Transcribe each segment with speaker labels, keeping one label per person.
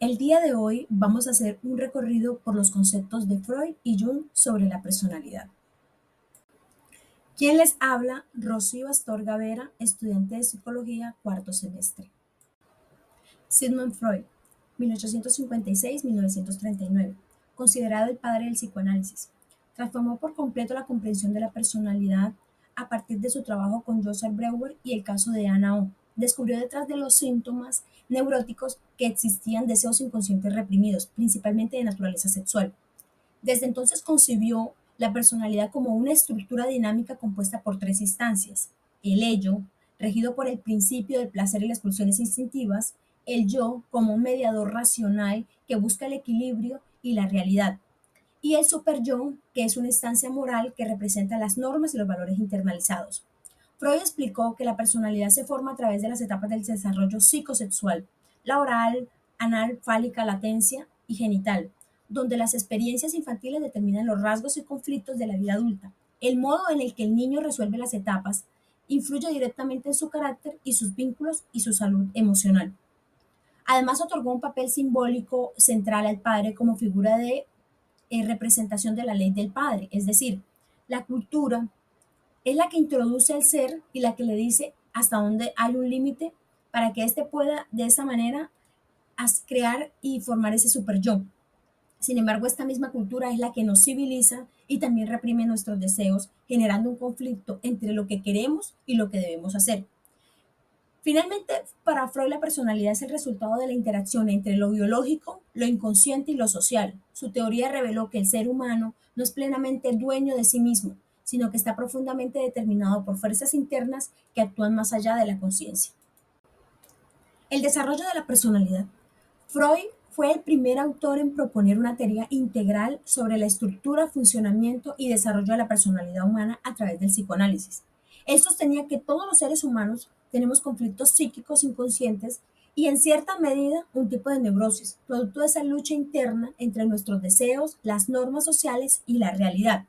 Speaker 1: El día de hoy vamos a hacer un recorrido por los conceptos de Freud y Jung sobre la personalidad. ¿Quién les habla? Rocío Astorga Vera, estudiante de psicología, cuarto semestre. Sigmund Freud, 1856-1939, considerado el padre del psicoanálisis. Transformó por completo la comprensión de la personalidad a partir de su trabajo con Joseph Breuer y el caso de Anna O. Descubrió detrás de los síntomas neuróticos que existían deseos inconscientes reprimidos, principalmente de naturaleza sexual. Desde entonces concibió la personalidad como una estructura dinámica compuesta por tres instancias: el ello, regido por el principio del placer y las pulsiones instintivas; el yo, como un mediador racional que busca el equilibrio y la realidad; y el superyo, que es una instancia moral que representa las normas y los valores internalizados. Freud explicó que la personalidad se forma a través de las etapas del desarrollo psicosexual: la oral, anal, fálica, latencia y genital, donde las experiencias infantiles determinan los rasgos y conflictos de la vida adulta. El modo en el que el niño resuelve las etapas influye directamente en su carácter y sus vínculos y su salud emocional. Además, otorgó un papel simbólico central al padre como figura de representación de la ley del padre, es decir, la cultura es la que introduce al ser y la que le dice hasta dónde hay un límite para que éste pueda de esa manera crear y formar ese super yo. Sin embargo, esta misma cultura es la que nos civiliza y también reprime nuestros deseos, generando un conflicto entre lo que queremos y lo que debemos hacer. Finalmente, para Freud la personalidad es el resultado de la interacción entre lo biológico, lo inconsciente y lo social. Su teoría reveló que el ser humano no es plenamente dueño de sí mismo, sino que está profundamente determinado por fuerzas internas que actúan más allá de la conciencia. El desarrollo de la personalidad. Freud fue el primer autor en proponer una teoría integral sobre la estructura, funcionamiento y desarrollo de la personalidad humana a través del psicoanálisis. Él sostenía que todos los seres humanos tenemos conflictos psíquicos inconscientes y en cierta medida un tipo de neurosis, producto de esa lucha interna entre nuestros deseos, las normas sociales y la realidad.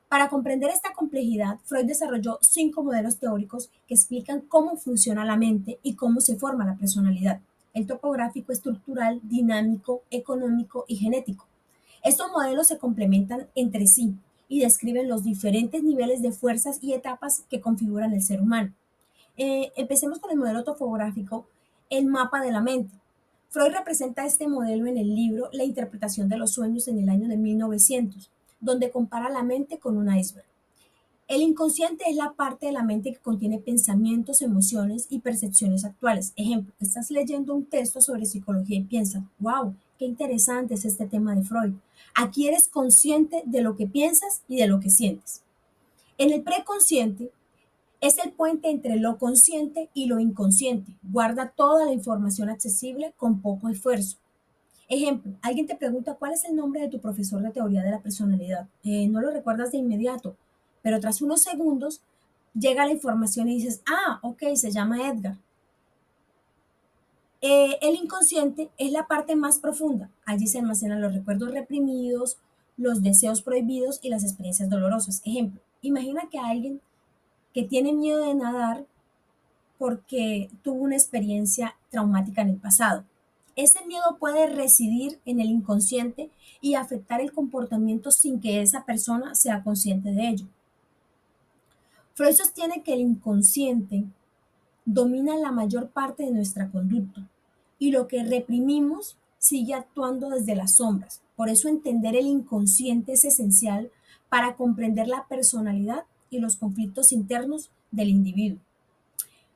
Speaker 1: Para comprender esta complejidad, Freud desarrolló 5 modelos teóricos que explican cómo funciona la mente y cómo se forma la personalidad: el topográfico, estructural, dinámico, económico y genético. Estos modelos se complementan entre sí y describen los diferentes niveles de fuerzas y etapas que configuran el ser humano. Empecemos con el modelo topográfico, el mapa de la mente. Freud representa este modelo en el libro La interpretación de los sueños en el año de 1900, donde compara la mente con un iceberg. El inconsciente es la parte de la mente que contiene pensamientos, emociones y percepciones actuales. Ejemplo, estás leyendo un texto sobre psicología y piensas: wow, qué interesante es este tema de Freud. Aquí eres consciente de lo que piensas y de lo que sientes. En el preconsciente es el puente entre lo consciente y lo inconsciente. Guarda toda la información accesible con poco esfuerzo. Ejemplo, alguien te pregunta cuál es el nombre de tu profesor de teoría de la personalidad. No lo recuerdas de inmediato, pero tras unos segundos llega la información y dices: ah, ok, se llama Edgar. El inconsciente es la parte más profunda. Allí se almacenan los recuerdos reprimidos, los deseos prohibidos y las experiencias dolorosas. Ejemplo, imagina que alguien que tiene miedo de nadar porque tuvo una experiencia traumática en el pasado. Ese miedo puede residir en el inconsciente y afectar el comportamiento sin que esa persona sea consciente de ello. Freud sostiene que el inconsciente domina la mayor parte de nuestra conducta y lo que reprimimos sigue actuando desde las sombras. Por eso entender el inconsciente es esencial para comprender la personalidad y los conflictos internos del individuo.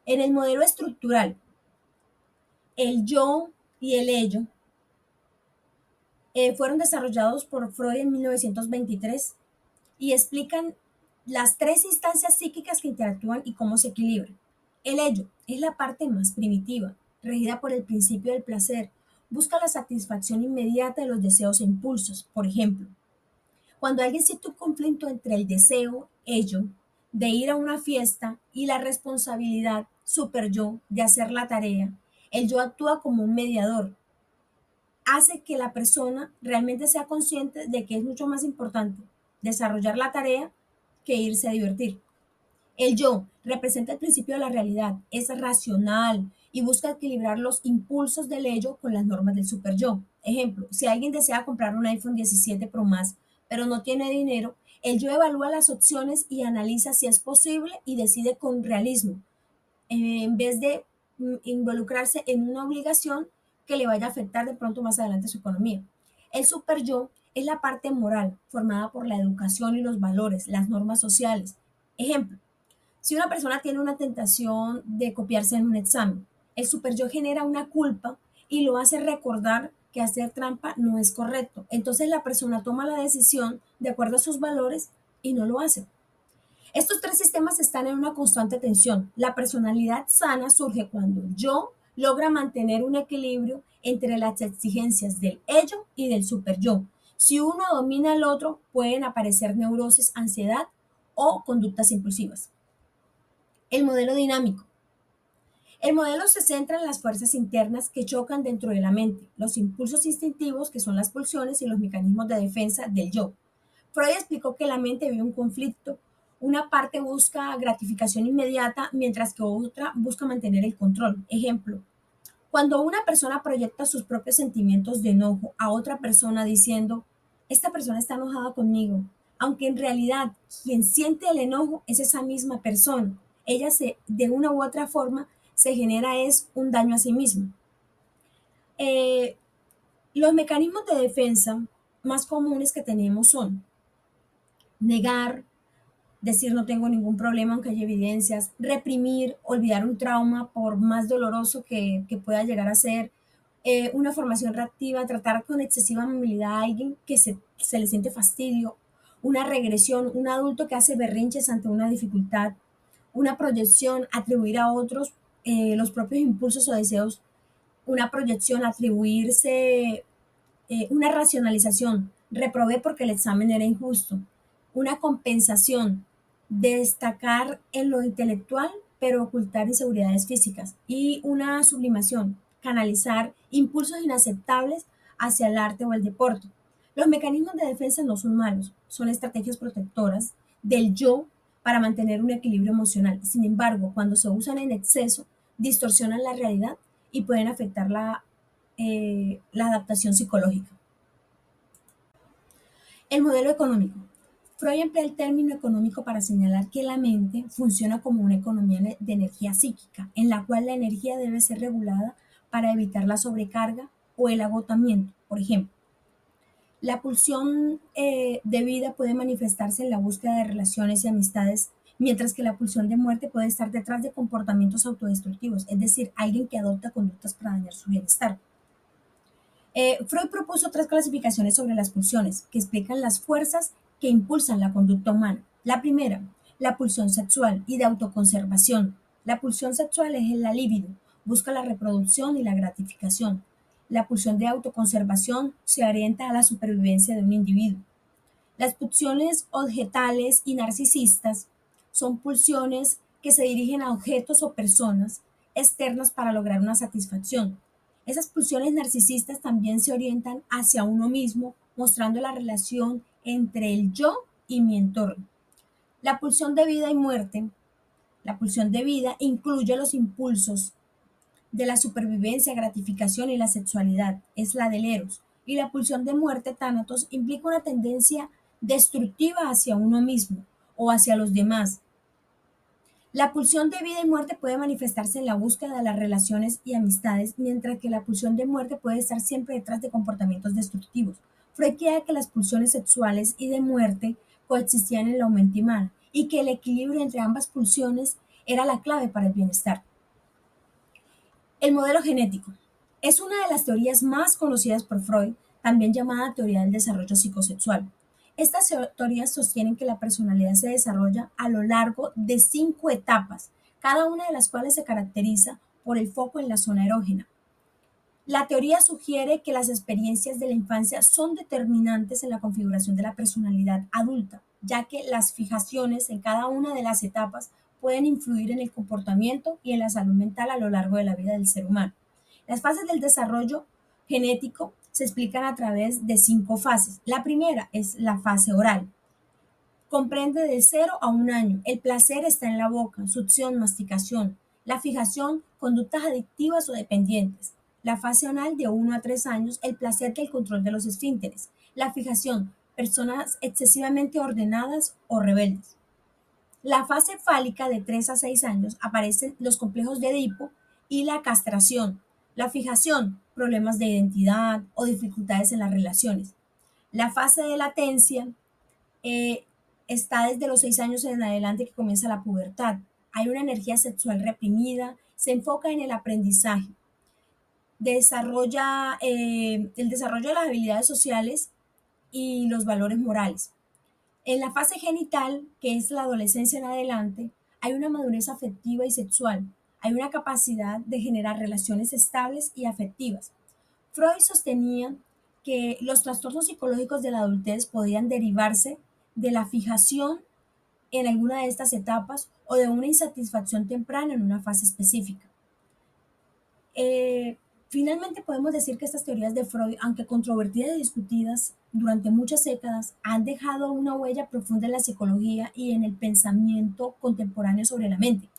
Speaker 1: En el modelo estructural, el yo y el ello fueron desarrollados por Freud en 1923 y explican las tres instancias psíquicas que interactúan y cómo se equilibran. El ello es la parte más primitiva, regida por el principio del placer. Busca la satisfacción inmediata de los deseos e impulsos. Por ejemplo, cuando alguien siente un conflicto entre el deseo, ello, de ir a una fiesta y la responsabilidad, super yo, de hacer la tarea, el yo actúa como un mediador. Hace que la persona realmente sea consciente de que es mucho más importante desarrollar la tarea que irse a divertir. El yo representa el principio de la realidad, es racional y busca equilibrar los impulsos del ello con las normas del super yo. Ejemplo, si alguien desea comprar un iPhone 17 Pro Max, pero no tiene dinero, el yo evalúa las opciones y analiza si es posible y decide con realismo, en vez de involucrarse en una obligación que le vaya a afectar de pronto más adelante su economía. El super yo es la parte moral formada por la educación y los valores, las normas sociales. Ejemplo, si una persona tiene una tentación de copiarse en un examen, el super yo genera una culpa y lo hace recordar que hacer trampa no es correcto. Entonces la persona toma la decisión de acuerdo a sus valores y no lo hace. Estos tres sistemas están en una constante tensión. La personalidad sana surge cuando el yo logra mantener un equilibrio entre las exigencias del ello y del super yo. Si uno domina al otro, pueden aparecer neurosis, ansiedad o conductas impulsivas. El modelo dinámico. El modelo se centra en las fuerzas internas que chocan dentro de la mente, los impulsos instintivos, que son las pulsiones, y los mecanismos de defensa del yo. Freud explicó que la mente vive un conflicto. Una parte busca gratificación inmediata, mientras que otra busca mantener el control. Ejemplo, cuando una persona proyecta sus propios sentimientos de enojo a otra persona diciendo, esta persona está enojada conmigo, aunque en realidad quien siente el enojo es esa misma persona. Ella de una u otra forma se genera es un daño a sí misma. Eh, los mecanismos de defensa más comunes que tenemos son negar, decir no tengo ningún problema aunque haya evidencias, reprimir, olvidar un trauma por más doloroso que pueda llegar a ser, una formación reactiva, tratar con excesiva amabilidad a alguien que se le siente fastidio, una regresión, un adulto que hace berrinches ante una dificultad, una proyección, atribuir a otros los propios impulsos o deseos, una proyección, atribuirse una racionalización, reprobé porque el examen era injusto, una compensación, destacar en lo intelectual pero ocultar inseguridades físicas, y una sublimación, canalizar impulsos inaceptables hacia el arte o el deporte. Los mecanismos de defensa no son malos, son estrategias protectoras del yo para mantener un equilibrio emocional. Sin embargo, cuando se usan en exceso, distorsionan la realidad y pueden afectar la adaptación psicológica. El modelo económico. Freud emplea el término económico para señalar que la mente funciona como una economía de energía psíquica, en la cual la energía debe ser regulada para evitar la sobrecarga o el agotamiento. Por ejemplo, la pulsión de vida puede manifestarse en la búsqueda de relaciones y amistades, mientras que la pulsión de muerte puede estar detrás de comportamientos autodestructivos, es decir, alguien que adopta conductas para dañar su bienestar. Freud propuso tres clasificaciones sobre las pulsiones que explican las fuerzas que impulsan la conducta humana. La primera, la pulsión sexual y de autoconservación. La pulsión sexual es la libido, busca la reproducción y la gratificación. La pulsión de autoconservación se orienta a la supervivencia de un individuo. Las pulsiones objetales y narcisistas son pulsiones que se dirigen a objetos o personas externas para lograr una satisfacción. Esas pulsiones narcisistas también se orientan hacia uno mismo, mostrando la relación entre el yo y mi entorno. La pulsión de vida y muerte, la pulsión de vida incluye los impulsos de la supervivencia, gratificación y la sexualidad, es la del eros. Y la pulsión de muerte, tánatos, implica una tendencia destructiva hacia uno mismo o hacia los demás. La pulsión de vida y muerte puede manifestarse en la búsqueda de las relaciones y amistades, mientras que la pulsión de muerte puede estar siempre detrás de comportamientos destructivos. Freud creía que las pulsiones sexuales y de muerte coexistían en la mente humana y que el equilibrio entre ambas pulsiones era la clave para el bienestar. El modelo genético es una de las teorías más conocidas por Freud, también llamada teoría del desarrollo psicosexual. Estas teorías sostienen que la personalidad se desarrolla a lo largo de 5 etapas, cada una de las cuales se caracteriza por el foco en la zona erógena. La teoría sugiere que las experiencias de la infancia son determinantes en la configuración de la personalidad adulta, ya que las fijaciones en cada una de las etapas pueden influir en el comportamiento y en la salud mental a lo largo de la vida del ser humano. Las fases del desarrollo genético se explican a través de 5 fases. La primera es la fase oral. Comprende de 0 a 1 año. El placer está en la boca, succión, masticación. La fijación, conductas adictivas o dependientes. La fase anal de 1 a 3 años, el placer del control de los esfínteres. La fijación, personas excesivamente ordenadas o rebeldes. La fase fálica de 3 a 6 años aparecen los complejos de Edipo y la castración. La fijación, problemas de identidad o dificultades en las relaciones. La fase de latencia eh, está desde los 6 años en adelante que comienza la pubertad. Hay una energía sexual reprimida, se enfoca en el aprendizaje, desarrolla el desarrollo de las habilidades sociales y los valores morales. En la fase genital, que es la adolescencia en adelante, hay una madurez afectiva y sexual. Hay una capacidad de generar relaciones estables y afectivas. Freud sostenía que los trastornos psicológicos de la adultez podían derivarse de la fijación en alguna de estas etapas o de una insatisfacción temprana en una fase específica. Finalmente podemos decir que estas teorías de Freud, aunque controvertidas y discutidas durante muchas décadas, han dejado una huella profunda en la psicología y en el pensamiento contemporáneo sobre la mente.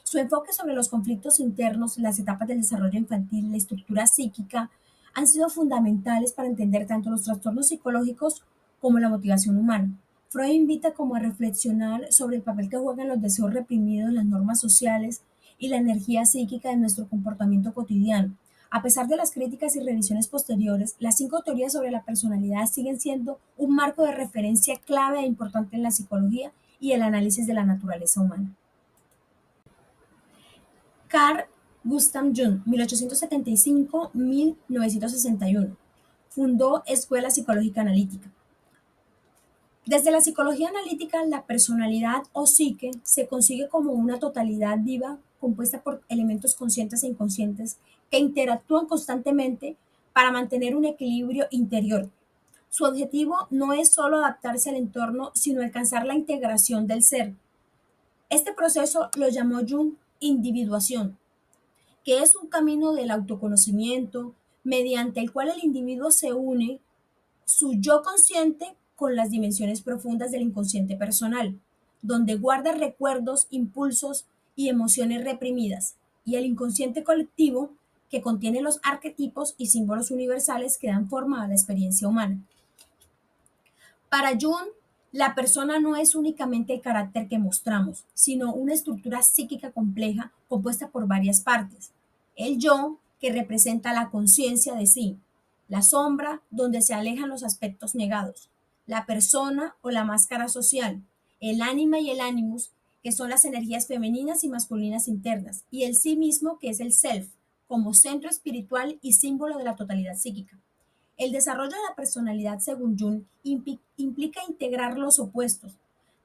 Speaker 1: Su enfoque sobre los conflictos internos, las etapas del desarrollo infantil, la estructura psíquica, han sido fundamentales para entender tanto los trastornos psicológicos como la motivación humana. Freud invita como a reflexionar sobre el papel que juegan los deseos reprimidos, las normas sociales y la energía psíquica en nuestro comportamiento cotidiano. A pesar de las críticas y revisiones posteriores, las 5 teorías sobre la personalidad siguen siendo un marco de referencia clave e importante en la psicología y el análisis de la naturaleza humana. Carl Gustav Jung, 1875-1961, fundó Escuela Psicológica Analítica. Desde la psicología analítica, la personalidad o psique se consigue como una totalidad viva compuesta por elementos conscientes e inconscientes que interactúan constantemente para mantener un equilibrio interior. Su objetivo no es solo adaptarse al entorno, sino alcanzar la integración del ser. Este proceso lo llamó Jung individuación, que es un camino del autoconocimiento mediante el cual el individuo se une su yo consciente con las dimensiones profundas del inconsciente personal, donde guarda recuerdos, impulsos y emociones reprimidas, y el inconsciente colectivo, que contiene los arquetipos y símbolos universales que dan forma a la experiencia humana. Para Jung, la persona no es únicamente el carácter que mostramos, sino una estructura psíquica compleja compuesta por varias partes. El yo, que representa la conciencia de sí; la sombra, donde se alejan los aspectos negados; la persona o la máscara social; el ánima y el animus, que son las energías femeninas y masculinas internas; y el sí mismo, que es el self, como centro espiritual y símbolo de la totalidad psíquica. El desarrollo de la personalidad, según Jung, implica integrar los opuestos,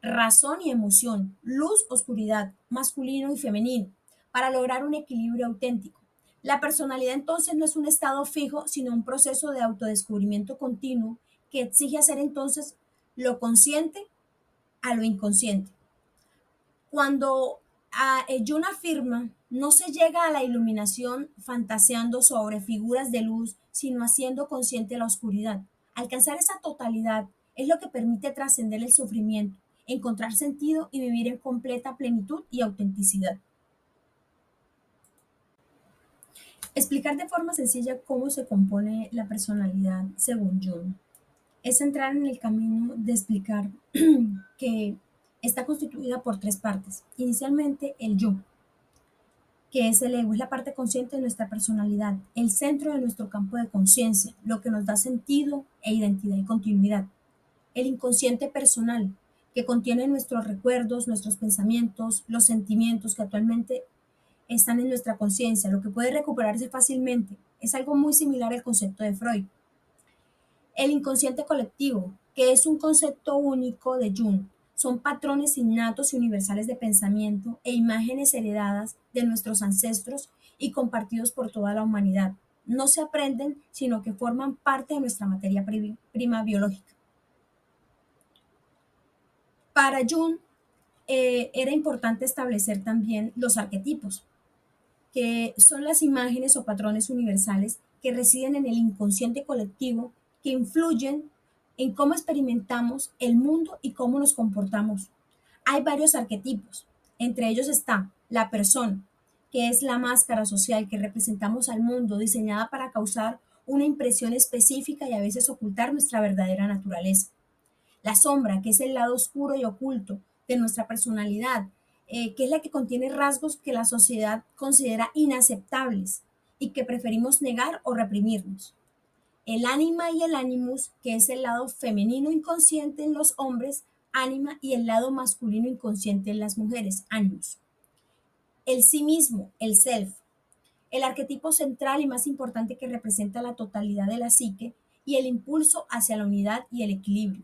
Speaker 1: razón y emoción, luz, oscuridad, masculino y femenino, para lograr un equilibrio auténtico. La personalidad entonces no es un estado fijo, sino un proceso de autodescubrimiento continuo que exige hacer entonces lo consciente a lo inconsciente. Cuando Jung afirma, no se llega a la iluminación fantaseando sobre figuras de luz, sino haciendo consciente la oscuridad. Alcanzar esa totalidad es lo que permite trascender el sufrimiento, encontrar sentido y vivir en completa plenitud y autenticidad. Explicar de forma sencilla cómo se compone la personalidad según Jung es entrar en el camino de explicar que está constituida por 3 partes. Inicialmente, el yo, que es el ego, es la parte consciente de nuestra personalidad, el centro de nuestro campo de conciencia, lo que nos da sentido e identidad y continuidad. El inconsciente personal, que contiene nuestros recuerdos, nuestros pensamientos, los sentimientos que actualmente están en nuestra conciencia, lo que puede recuperarse fácilmente. Es algo muy similar al concepto de Freud. El inconsciente colectivo, que es un concepto único de Jung, son patrones innatos y universales de pensamiento e imágenes heredadas de nuestros ancestros y compartidos por toda la humanidad. No se aprenden, sino que forman parte de nuestra materia prima biológica. Para Jung era importante establecer también los arquetipos, que son las imágenes o patrones universales que residen en el inconsciente colectivo, que influyen en cómo experimentamos el mundo y cómo nos comportamos. Hay varios arquetipos, entre ellos está la persona, que es la máscara social que representamos al mundo, diseñada para causar una impresión específica y a veces ocultar nuestra verdadera naturaleza. La sombra, que es el lado oscuro y oculto de nuestra personalidad, que es la que contiene rasgos que la sociedad considera inaceptables y que preferimos negar o reprimirnos. El ánima y el animus, que es el lado femenino inconsciente en los hombres, ánima, y el lado masculino inconsciente en las mujeres, animus. El sí mismo, el self, el arquetipo central y más importante que representa la totalidad de la psique y el impulso hacia la unidad y el equilibrio.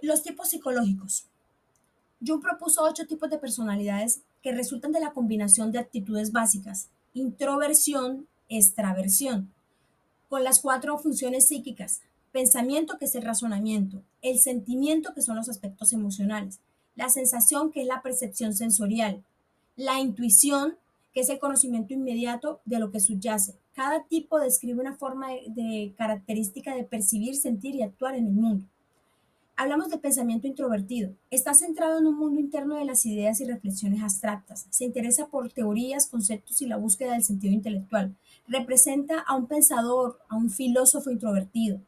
Speaker 1: Los tipos psicológicos. Jung propuso 8 tipos de personalidades que resultan de la combinación de actitudes básicas: introversión, extraversión, con las 4 funciones psíquicas: pensamiento, que es el razonamiento; el sentimiento, que son los aspectos emocionales; la sensación, que es la percepción sensorial; la intuición, que es el conocimiento inmediato de lo que subyace. Cada tipo describe una forma de característica de percibir, sentir y actuar en el mundo. Hablamos de pensamiento introvertido. Está centrado en un mundo interno de las ideas y reflexiones abstractas. Se interesa por teorías, conceptos y la búsqueda del sentido intelectual. Representa a un pensador, a un filósofo introvertido.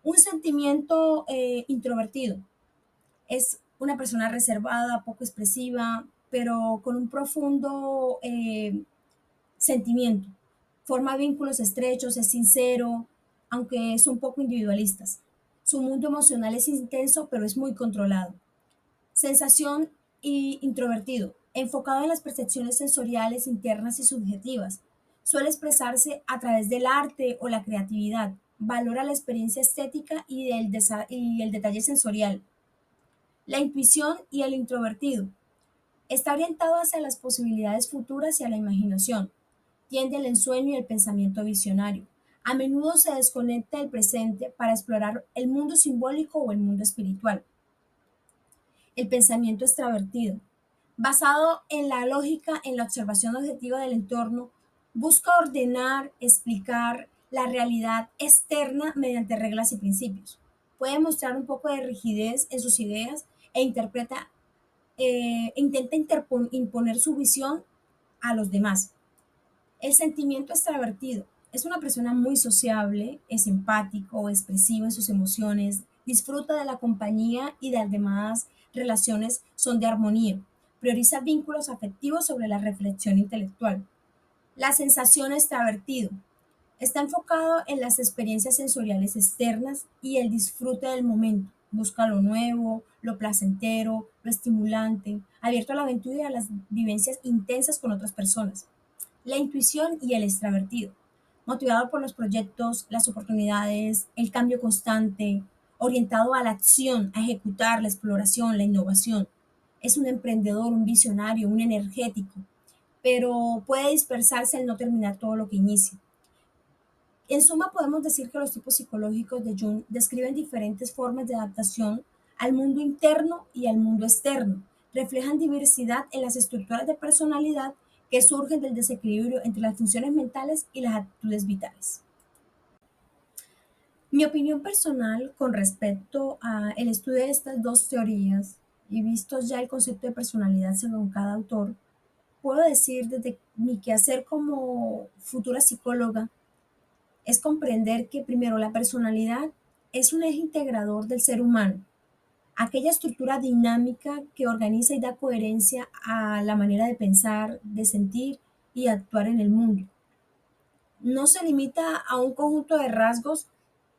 Speaker 1: Un sentimiento introvertido es una persona reservada, poco expresiva, pero con un profundo sentimiento. Forma vínculos estrechos, es sincero, aunque es un poco individualista. Su mundo emocional es intenso, pero es muy controlado. Sensación y introvertido, enfocado en las percepciones sensoriales internas y subjetivas. Suele expresarse a través del arte o la creatividad. Valora la experiencia estética y el detalle sensorial. La intuición y el introvertido. Está orientado hacia las posibilidades futuras y a la imaginación. Tiende al ensueño y el pensamiento visionario. A menudo se desconecta del presente para explorar el mundo simbólico o el mundo espiritual. El pensamiento extravertido, basado en la lógica, en la observación objetiva del entorno, busca ordenar, explicar la realidad externa mediante reglas y principios. Puede mostrar un poco de rigidez en sus ideas e intenta imponer su visión a los demás. El sentimiento extravertido es una persona muy sociable, es empático, expresivo en sus emociones, disfruta de la compañía y de las demás relaciones son de armonía. Prioriza vínculos afectivos sobre la reflexión intelectual. La sensación extravertido está enfocado en las experiencias sensoriales externas y el disfrute del momento. Busca lo nuevo, lo placentero, lo estimulante, abierto a la aventura y a las vivencias intensas con otras personas. La intuición y el extravertido, motivado por los proyectos, las oportunidades, el cambio constante, orientado a la acción, a ejecutar, la exploración, la innovación. Es un emprendedor, un visionario, un energético, pero puede dispersarse al no terminar todo lo que inicia. En suma, podemos decir que los tipos psicológicos de Jung describen diferentes formas de adaptación al mundo interno y al mundo externo. Reflejan diversidad en las estructuras de personalidad que surgen del desequilibrio entre las funciones mentales y las actitudes vitales. Mi opinión personal con respecto al estudio de estas 2 teorías y vistos ya el concepto de personalidad según cada autor, puedo decir desde mi quehacer como futura psicóloga es comprender que primero la personalidad es un eje integrador del ser humano, aquella estructura dinámica que organiza y da coherencia a la manera de pensar, de sentir y actuar en el mundo. No se limita a un conjunto de rasgos,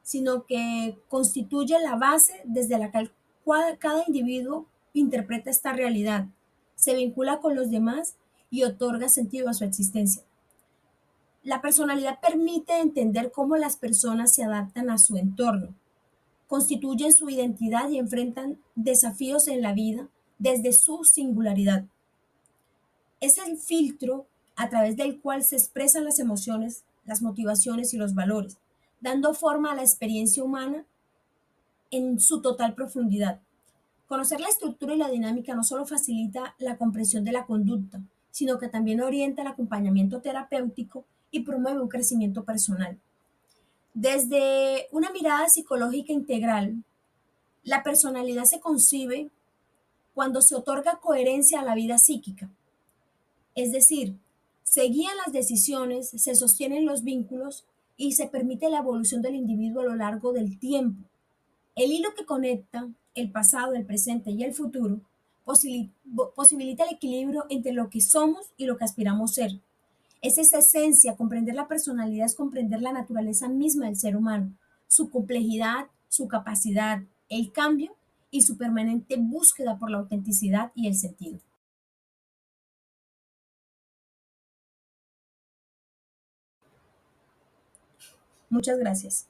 Speaker 1: sino que constituye la base desde la cual cada individuo interpreta esta realidad, se vincula con los demás y otorga sentido a su existencia. La personalidad permite entender cómo las personas se adaptan a su entorno, constituyen su identidad y enfrentan desafíos en la vida desde su singularidad. Es el filtro a través del cual se expresan las emociones, las motivaciones y los valores, dando forma a la experiencia humana en su total profundidad. Conocer la estructura y la dinámica no solo facilita la comprensión de la conducta, sino que también orienta el acompañamiento terapéutico y promueve un crecimiento personal. Desde una mirada psicológica integral, la personalidad se concibe cuando se otorga coherencia a la vida psíquica. Es decir, se guían las decisiones, se sostienen los vínculos y se permite la evolución del individuo a lo largo del tiempo. El hilo que conecta el pasado, el presente y el futuro posibilita el equilibrio entre lo que somos y lo que aspiramos ser. Es esa esencia, comprender la personalidad es comprender la naturaleza misma del ser humano, su complejidad, su capacidad, el cambio y su permanente búsqueda por la autenticidad y el sentido. Muchas gracias.